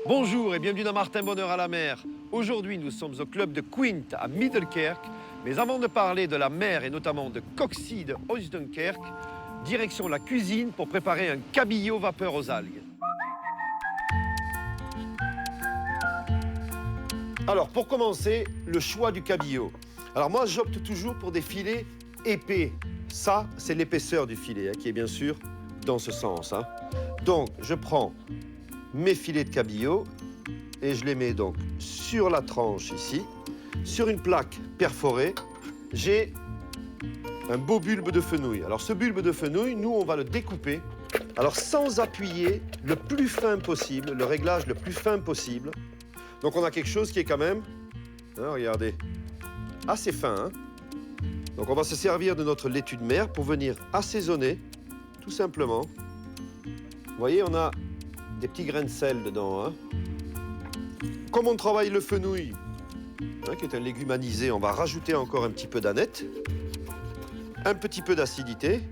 Bonjour et bienvenue dans Martin Bonheur à la mer. Aujourd'hui, nous sommes au club de Quint à Middelkerk. Mais avant de parler de la mer et notamment de Coxie de Oostdunkerque, direction la cuisine pour préparer un cabillaud vapeur aux algues. Alors, pour commencer, le choix du cabillaud. Alors moi, j'opte toujours pour des filets épais. Ça, c'est l'épaisseur du filet, qui est bien sûr dans ce sens. Donc, je prends mes filets de cabillaud et je les mets donc sur la tranche ici. Sur une plaque perforée, j'ai un beau bulbe de fenouil. Alors ce bulbe de fenouil, nous, on va le découper. Alors sans appuyer, le plus fin possible, le réglage le plus fin possible. Donc on a quelque chose qui est quand même, regardez, assez fin. Donc on va se servir de notre laitue de mer pour venir assaisonner, tout simplement. Vous voyez, on a des petits grains de sel dedans. Comme on travaille le fenouil, qui est un légume anisé, on va rajouter encore un petit peu d'aneth, un petit peu d'acidité,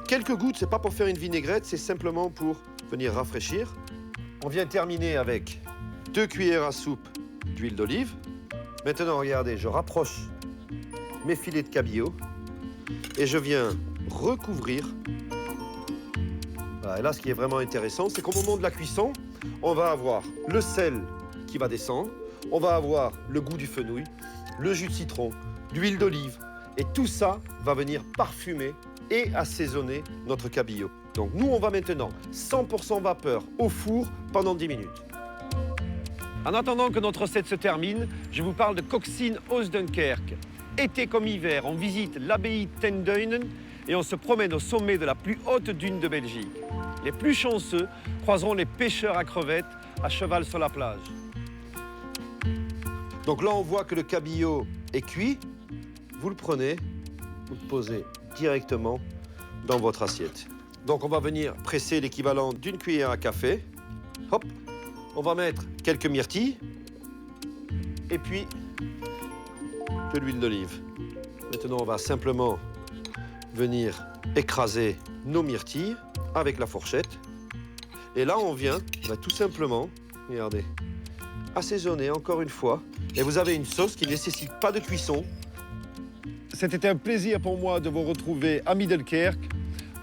quelques gouttes, c'est pas pour faire une vinaigrette, c'est simplement pour venir rafraîchir. On vient terminer avec 2 cuillères à soupe d'huile d'olive. Maintenant, regardez, je rapproche mes filets de cabillaud et je viens recouvrir. Voilà, et là, ce qui est vraiment intéressant, c'est qu'au moment de la cuisson, on va avoir le sel qui va descendre, on va avoir le goût du fenouil, le jus de citron, l'huile d'olive, et tout ça va venir parfumer et assaisonner notre cabillaud. Donc nous, on va maintenant 100% vapeur au four pendant 10 minutes. En attendant que notre recette se termine, je vous parle de Coxie Oostdunkerque. Été comme hiver, on visite l'abbaye Ten Duinen et on se promène au sommet de la plus haute dune de Belgique. Les plus chanceux croiseront les pêcheurs à crevettes à cheval sur la plage. Donc là, on voit que le cabillaud est cuit. Vous le prenez, vous le posez directement dans votre assiette. Donc on va venir presser l'équivalent d'une cuillère à café. Hop, on va mettre quelques myrtilles et puis de l'huile d'olive. Maintenant, on va simplement venir écraser nos myrtilles avec la fourchette. Et là, on vient tout simplement, regardez, assaisonner encore une fois. Et vous avez une sauce qui ne nécessite pas de cuisson. C'était un plaisir pour moi de vous retrouver à Middelkerk.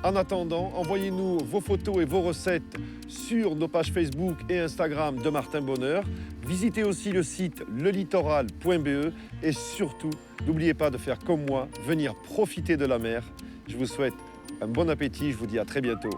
En attendant, envoyez-nous vos photos et vos recettes sur nos pages Facebook et Instagram de Martin Bonheur. Visitez aussi le site lelittoral.be et surtout, n'oubliez pas de faire comme moi, venir profiter de la mer. Je vous souhaite un bon appétit, je vous dis à très bientôt.